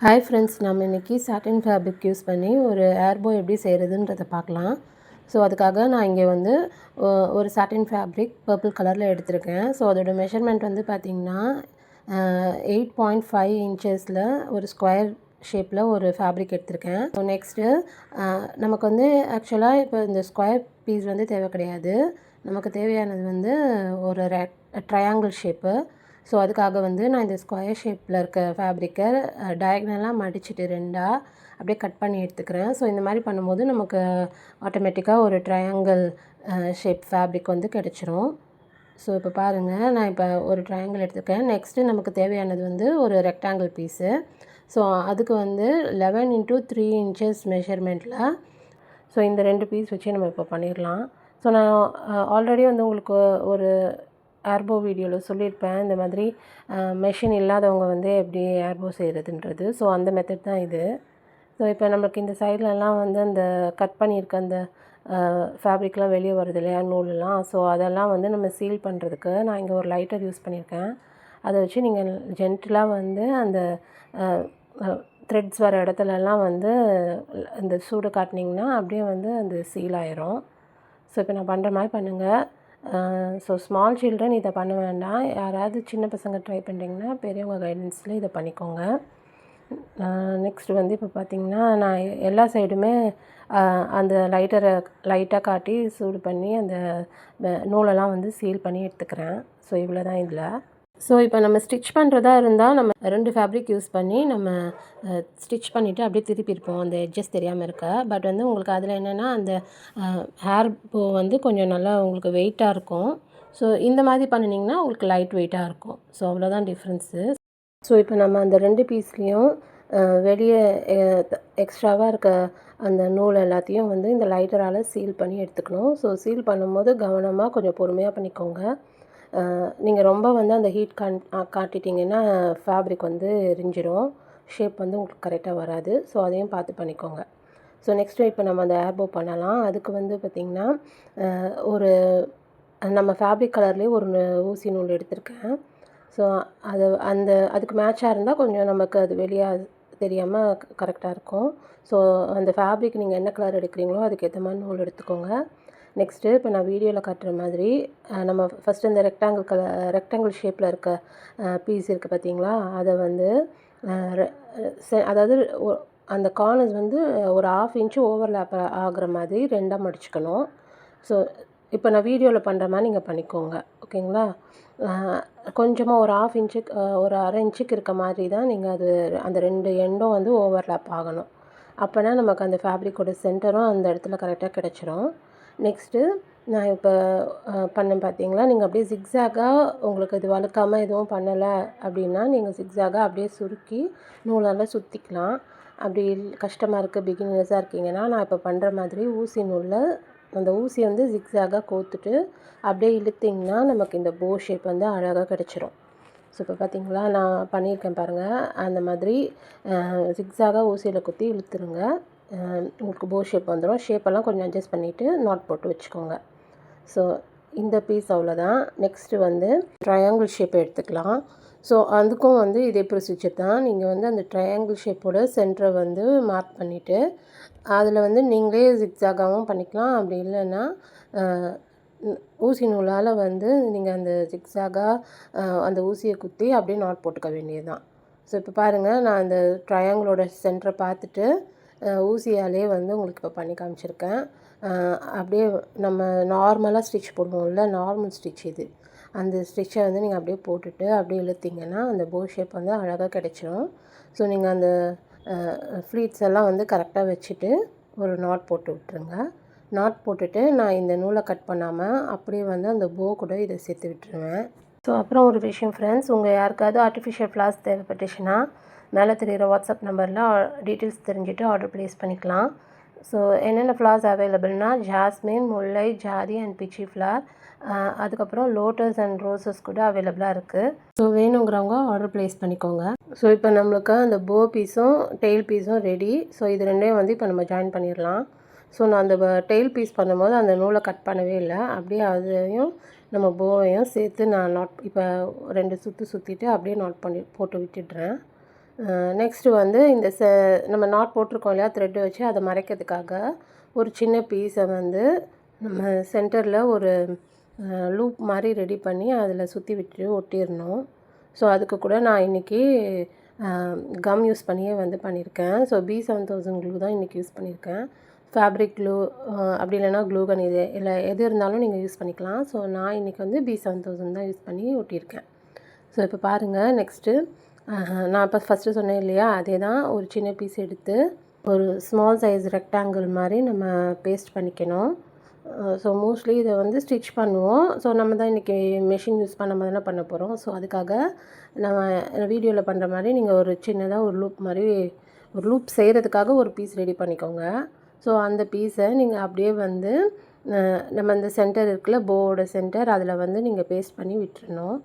Hi friends, நம்ம இன்றைக்கி சாட்டின் fabric use பண்ணி ஒரு ஏர்போ எப்படி செய்கிறதுன்றதை பார்க்கலாம். ஸோ அதுக்காக நான் இங்கே வந்து ஒரு சாட்டின் ஃபேப்ரிக் பர்பிள் கலரில் எடுத்திருக்கேன். ஸோ அதோட மெஷர்மெண்ட் வந்து பார்த்திங்கன்னா 8.5 இன்ச்சஸில் ஒரு ஸ்கொயர் ஷேப்பில் ஒரு ஃபேப்ரிக் எடுத்திருக்கேன். ஸோ நெக்ஸ்ட்டு நமக்கு வந்து ஆக்சுவலாக இப்போ இந்த ஸ்கொயர் பீஸ் வந்து தேவை கிடையாது. நமக்கு தேவையானது வந்து ஒரு ட்ரையாங்கிள் ஷேப்பு. ஸோ அதுக்காக வந்து நான் இந்த ஸ்கொயர் ஷேப்பில் இருக்க ஃபேப்ரிக்கை டயக்னலாக மடிச்சுட்டு ரெண்டாக அப்படியே கட் பண்ணி எடுத்துக்கிறேன். ஸோ இந்த மாதிரி பண்ணும்போது நமக்கு ஆட்டோமேட்டிக்காக ஒரு ட்ரையாங்கிள் ஷேப் ஃபேப்ரிக் வந்து கிடச்சிரும். ஸோ இப்போ பாருங்கள், நான் இப்போ ஒரு ட்ரையாங்கிள் எடுத்துக்கிறேன். நெக்ஸ்ட்டு நமக்கு தேவையானது வந்து ஒரு ரெக்டாங்கிள் பீஸு. ஸோ அதுக்கு வந்து 11 × 3 இன்ச்சஸ் மெஷர்மெண்ட்டில் ஸோ இந்த 2 பீஸ் வச்சு நம்ம இப்போ பண்ணிடலாம். ஸோ நான் ஆல்ரெடி வந்து உங்களுக்கு ஒரு ஏர்போ வீடியோவில் சொல்லியிருப்பேன், இந்த மாதிரி மெஷின் இல்லாதவங்க வந்து எப்படி ஏர்போ செய்கிறதுன்றது. ஸோ அந்த மெத்தட் தான் இது. ஸோ இப்போ நமக்கு இந்த சைட்லலாம் வந்து அந்த கட் பண்ணியிருக்க அந்த ஃபேப்ரிக்லாம் வெளியே வருது இல்லையா, நூலெலாம். ஸோ அதெல்லாம் வந்து நம்ம சீல் பண்ணுறதுக்கு நான் இங்கே ஒரு லைட்டர் யூஸ் பண்ணியிருக்கேன். அதை வச்சு நீங்கள் ஜென்டிலாக வந்து அந்த த்ரெட்ஸ் வர இடத்துலலாம் வந்து இந்த சூடு காட்டினீங்கன்னா அப்படியே வந்து அந்த சீல் ஆயிரும். ஸோ இப்போ நான் பண்ணுற மாதிரி பண்ணுங்கள். ஸோ ஸ்மால் சில்ட்ரன் இதை பண்ண வேண்டாம். யாராவது சின்ன பசங்க ட்ரை பண்ணுறீங்கன்னா பெரியவங்க கைடன்ஸில் இதை பண்ணிக்கோங்க. நெக்ஸ்ட் வந்து இப்போ பார்த்திங்கன்னா நான் எல்லா சைடுமே அந்த லைட்டரை லைட்டாக காட்டி சூடு பண்ணி அந்த நூலெல்லாம் வந்து சீல் பண்ணி எடுத்துக்கிறேன். ஸோ இவ்வளோ தான் இதில். ஸோ இப்போ நம்ம ஸ்டிச் பண்ணுறதா இருந்தால் நம்ம 2 ஃபேப்ரிக் யூஸ் பண்ணி நம்ம ஸ்டிச் பண்ணிவிட்டு அப்படியே திருப்பியிருப்போம், அந்த எட்ஜஸ் தெரியாமல் இருக்க. பட் வந்து உங்களுக்கு அதில் என்னென்னா அந்த ஹேர் போ வந்து கொஞ்சம் நல்லா உங்களுக்கு வெயிட்டாக இருக்கும். ஸோ இந்த மாதிரி பண்ணினீங்கன்னா உங்களுக்கு லைட் வெயிட்டாக இருக்கும். ஸோ அவ்வளோதான் டிஃப்ரென்ஸு. ஸோ இப்போ நம்ம அந்த 2 பீஸ்லேயும் வெளியே எக்ஸ்ட்ராவாக இருக்க அந்த நூல் எல்லாத்தையும் வந்து இந்த லைட்டரால் சீல் பண்ணி எடுத்துக்கணும். ஸோ சீல் பண்ணும்போது கவனமாக கொஞ்சம் பொறுமையாக பண்ணிக்கோங்க. நீங்கள் ரொம்ப வந்து அந்த ஹீட் காட்டிட்டிங்கன்னா ஃபேப்ரிக் வந்து எரிஞ்சிடும், ஷேப் வந்து உங்களுக்கு கரெக்டாக வராது. ஸோ அதையும் பார்த்து பண்ணிக்கோங்க. ஸோ நெக்ஸ்ட்டு இப்போ நம்ம அந்த ஏர்போ பண்ணலாம். அதுக்கு வந்து பார்த்திங்கன்னா ஒரு நம்ம ஃபேப்ரிக் கலர்லேயே ஒரு ஊசி நூல் எடுத்திருக்கேன். ஸோ அதுக்கு மேட்சாக இருந்தால் கொஞ்சம் நமக்கு அது வெளியே தெரியாமல் கரெக்டாக இருக்கும். ஸோ அந்த ஃபேப்ரிக் நீங்கள் என்ன கலர் எடுக்கிறீங்களோ அதுக்கேற்ற மாதிரி நூல் எடுத்துக்கோங்க. நெக்ஸ்ட்டு இப்போ நான் வீடியோவில் காட்டுற மாதிரி நம்ம ஃபஸ்ட்டு இந்த ரெக்டாங்கிள் ஷேப்பில் இருக்க பீஸ் இருக்குது பார்த்தீங்களா, அதை வந்து அதாவது அந்த கார்னர்ஸ் வந்து ஒரு 1/2 இன்ச்சு ஓவர்லேப் ஆகிற மாதிரி 2ஆக மடிச்சுக்கணும். ஸோ இப்போ நான் வீடியோவில் பண்ணுற மாதிரி நீங்கள் பண்ணிக்கோங்க, ஓகேங்களா. கொஞ்சமாக ஒரு 1/2 இன்ச்சுக்கு ஒரு 1/2 இன்ச்சுக்கு இருக்க மாதிரி தான் நீங்கள் அந்த 2 எண்டும் வந்து ஓவர்லேப் ஆகணும். அப்போனா நமக்கு அந்த ஃபேப்ரிக்கோட சென்டரும் அந்த இடத்துல கரெக்டாக கிடச்சிரும். நெக்ஸ்ட்டு நான் இப்போ பண்ணேன் பார்த்தீங்களா, நீங்கள் அப்படியே ஜிக்ஸாகாக உங்களுக்கு இது வழுக்காமல் எதுவும் பண்ணலை அப்படின்னா நீங்கள் ஜிக்ஸாகாக அப்படியே சுருக்கி நூலால் சுற்றிக்கலாம். அப்படி கஷ்டமாக இருக்குது, பிகினர்ஸாக இருக்கீங்கன்னா நான் இப்போ பண்ணுற மாதிரி ஊசி நூலில் அந்த ஊசியை வந்து ஜிக்ஸாகாக கோர்த்துட்டு அப்படியே இழுத்திங்கன்னா நமக்கு இந்த போ ஷேப் வந்து அழகாக கிடச்சிரும். ஸோ இப்போ பார்த்திங்களா நான் பண்ணியிருக்கேன் பாருங்கள், அந்த மாதிரி ஜிக்ஸாகாக ஊசியில் குத்தி இழுத்துருங்க, உங்களுக்கு போ ஷேப் வந்துடும். ஷேப்பெல்லாம் கொஞ்சம் அட்ஜஸ்ட் பண்ணிவிட்டு நாட் போட்டு வச்சுக்கோங்க. ஸோ இந்த பீஸ் அவ்வளோதான். நெக்ஸ்ட்டு வந்து ட்ரையாங்கிள் ஷேப் எடுத்துக்கலாம். ஸோ அதுக்கும் வந்து இதே ப்ரொசீஜர் தான். நீங்கள் வந்து அந்த ட்ரையாங்கிள் ஷேப்போட சென்டரை வந்து மார்க் பண்ணிவிட்டு அதில் வந்து நீங்களே ஜிக்ஸாகாகவும் பண்ணிக்கலாம். அப்படி இல்லைன்னா ஊசி நூலால் வந்து நீங்கள் அந்த ஜிக்ஸாகாக அந்த ஊசியை குத்தி அப்படியே நாட் போட்டுக்க வேண்டியது தான். ஸோ இப்போ பாருங்கள், நான் அந்த ட்ரையாங்கிளோட சென்டரை பார்த்துட்டு ஊசியாலே வந்து உங்களுக்கு இப்போ பண்ணி காமிச்சிருக்கேன். அப்படியே நம்ம நார்மலாக ஸ்டிச் போடுவோம்ல, நார்மல் ஸ்டிச் இது, அந்த ஸ்டிச்சை வந்து நீங்கள் அப்படியே போட்டுட்டு அப்படியே இழுத்திங்கன்னா அந்த போ ஷேப் வந்து அழகாக கிடச்சிரும். ஸோ நீங்கள் அந்த ஃப்ளீட்ஸ் எல்லாம் வந்து கரெக்டாக வச்சுட்டு ஒரு நாட் போட்டு விட்டுருங்க. நாட் போட்டுட்டு நான் இந்த நூலை கட் பண்ணாமல் அப்படியே வந்து அந்த போ கூட இதை சேர்த்து விட்டுருவேன். ஸோ அப்புறம் ஒரு விஷயம் ஃப்ரெண்ட்ஸ், உங்கள் யாருக்காவது ஆர்டிஃபிஷியல் ஃப்ளார்ஸ் தேவைப்பட்டுச்சுன்னா மேலே தெரிகிற வாட்ஸ்அப் நம்பரில் டீட்டெயில்ஸ் தெரிஞ்சுட்டு ஆர்டர் ப்ளேஸ் பண்ணிக்கலாம். ஸோ என்னென்ன ஃப்ளார்ஸ் அவைலபிள்னால் ஜாஸ்மின், முல்லை, ஜாதி அண்ட் பிச்சி ஃப்ளார், அதுக்கப்புறம் லோட்டஸ் அண்ட் ரோசஸ் கூட அவைலபிளாக இருக்குது. ஸோ வேணுங்கிறவங்க ஆர்டர் ப்ளேஸ் பண்ணிக்கோங்க. ஸோ இப்போ நம்மளுக்கு அந்த போ பீஸும் டெய்ல் பீஸும் ரெடி. ஸோ இது ரெண்டையும் வந்து இப்போ நம்ம ஜாயின் பண்ணிடலாம். ஸோ நான் அந்த டெய்ல் பீஸ் பண்ணும்போது அந்த நூலை கட் பண்ணவே இல்லை, அப்படியே அதையும் நம்ம போவையும் சேர்த்து நான் நாட் இப்போ 2 சுற்றிட்டு அப்படியே நாட் பண்ணி போட்டு விட்டுடுறேன். நெக்ஸ்ட்டு வந்து இந்த நம்ம நாட் போட்டிருக்கோம் இல்லையா, த்ரெட்டு வச்சு அதை மறைக்கிறதுக்காக ஒரு சின்ன பீஸை வந்து நம்ம சென்டரில் ஒரு லூப் மாதிரி ரெடி பண்ணி அதில் சுற்றி விட்டு ஒட்டிடணும். ஸோ அதுக்கு கூட நான் இன்றைக்கி கம் யூஸ் பண்ணியே வந்து பண்ணியிருக்கேன். ஸோ B7000 க்ளூ தான் இன்றைக்கி யூஸ் பண்ணியிருக்கேன். ஃபேப்ரிக் க்ளூ அப்படி இல்லைனா க்ளூகன் இது இல்லை எது இருந்தாலும் நீங்கள் யூஸ் பண்ணிக்கலாம். ஸோ நான் இன்றைக்கி வந்து B7000 தான் யூஸ் பண்ணி ஒட்டியிருக்கேன். ஸோ இப்போ பாருங்கள், நெக்ஸ்ட்டு நான் இப்போ ஃபஸ்ட்டு சொன்னேன் இல்லையா, அதே தான் ஒரு சின்ன பீஸ் எடுத்து ஒரு ஸ்மால் சைஸ் ரெக்டாங்கிள் மாதிரி நம்ம பேஸ்ட் பண்ணிக்கணும். ஸோ மோஸ்ட்லி இதை வந்து ஸ்டிச் பண்ணுவோம். ஸோ நம்ம தான் இன்றைக்கி மெஷின் யூஸ் பண்ண மாதிரி தான் பண்ண போகிறோம். ஸோ அதுக்காக நம்ம வீடியோவில் பண்ணுற மாதிரி நீங்கள் ஒரு சின்னதாக ஒரு லூப் மாதிரி ஒரு லூப் செய்கிறதுக்காக ஒரு பீஸ் ரெடி பண்ணிக்கோங்க. ஸோ அந்த பீஸை நீங்கள் அப்படியே வந்து நம்ம இந்த சென்டர் இருக்குல்ல, போவோட சென்டர், அதில் வந்து நீங்கள் பேஸ்ட் பண்ணி விட்டுறணும்.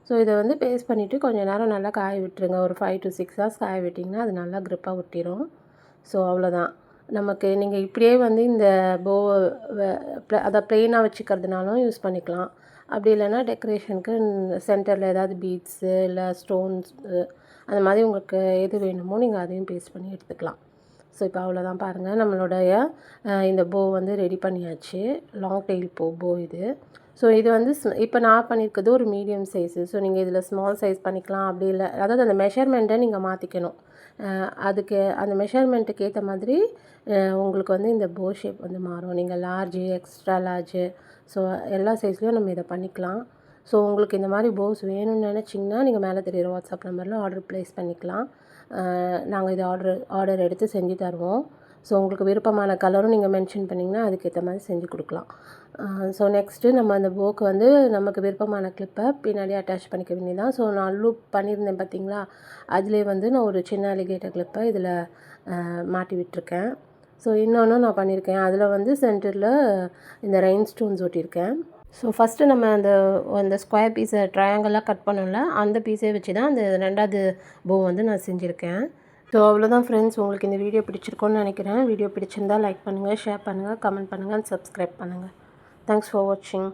ஸோ இதை வந்து பேஸ்ட் பண்ணிவிட்டு கொஞ்சம் நேரம் நல்லா காய விட்டுருங்க. ஒரு 5 to 6 hours காய விட்டிங்கன்னா அது நல்லா க்ரிப்பாக ஒட்டிடும். ஸோ அவ்வளோதான். நமக்கு நீங்கள் இப்படியே வந்து இந்த போவை அதை ப்ளெயினாக வச்சுக்கிறதுனாலும் யூஸ் பண்ணிக்கலாம். அப்படி இல்லைன்னா டெக்கரேஷனுக்கு சென்டரில் ஏதாவது பீட்ஸு இல்லை ஸ்டோன்ஸு அந்த மாதிரி உங்களுக்கு எது வேணுமோ நீங்கள் அதையும் பேஸ்ட் பண்ணி எடுத்துக்கலாம். ஸோ இப்போ அவ்வளோதான் பாருங்கள், நம்மளுடைய இந்த போ வந்து ரெடி பண்ணியாச்சு. லாங் டெயில் போ இது. ஸோ இது வந்து இப்போ நான் பண்ணியிருக்கிறது ஒரு மீடியம் சைஸு. ஸோ நீங்கள் இதில் ஸ்மால் சைஸ் பண்ணிக்கலாம். அப்படி இல்லை, அதாவது அந்த மெஷர்மெண்ட்டை நீங்கள் மாற்றிக்கணும். அதுக்கு அந்த மெஷர்மெண்ட்டுக்கு ஏற்ற மாதிரி உங்களுக்கு வந்து இந்த போ ஷேப் வந்து மாறும். நீங்கள் லார்ஜு, எக்ஸ்ட்ரா லார்ஜு, ஸோ எல்லா சைஸ்லேயும் நம்ம இதை பண்ணிக்கலாம். ஸோ உங்களுக்கு இந்த மாதிரி போஸ் வேணும்னு நினச்சிங்கன்னா நீங்கள் மேலே தெரியுற வாட்ஸ்அப் நம்பரில் ஆர்டர் ப்ளேஸ் பண்ணிக்கலாம். நாங்கள் இது ஆர்டர் எடுத்து செஞ்சு தருவோம். ஸோ உங்களுக்கு விருப்பமான கலரும் நீங்கள் மென்ஷன் பண்ணிங்கன்னா அதுக்கேற்ற மாதிரி செஞ்சு கொடுக்கலாம். ஸோ நெக்ஸ்ட்டு நம்ம அந்த போக்கு வந்து நமக்கு விருப்பமான கிளிப்பை பின்னாடி அட்டாச் பண்ணிக்க வேண்டியதான். ஸோ நான் லூப் பண்ணியிருந்தேன் பார்த்தீங்களா, அதிலே வந்து நான் ஒரு சின்ன அலிகேட்டர் கிளிப்பை இதில் மாட்டி விட்டுருக்கேன். ஸோ இன்னொன்று நான் பண்ணியிருக்கேன், அதில் வந்து சென்டரில் இந்த ரெயின் ஸ்டோன்ஸ் ஒட்டியிருக்கேன். ஸோ ஃபஸ்ட்டு நம்ம அந்த ஸ்கொயர் பீஸை ட்ரையாங்கிளாக கட் பண்ணோம்ல, அந்த பீஸே வச்சு தான் அந்த 2வது போ வந்து நான் செஞ்சுருக்கேன். ஸோ அவ்வளோதான் ஃப்ரெண்ட்ஸ், உங்களுக்கு இந்த வீடியோ பிடிச்சிருக்கோன்னு நினைக்கிறேன். வீடியோ பிடிச்சிருந்தால் லைக் பண்ணுங்கள், ஷேர் பண்ணுங்கள், கமெண்ட் பண்ணுங்கள் அண்ட் சப்ஸ்கிரைப் பண்ணுங்கள். தேங்க்ஸ் ஃபார் வாட்சிங்.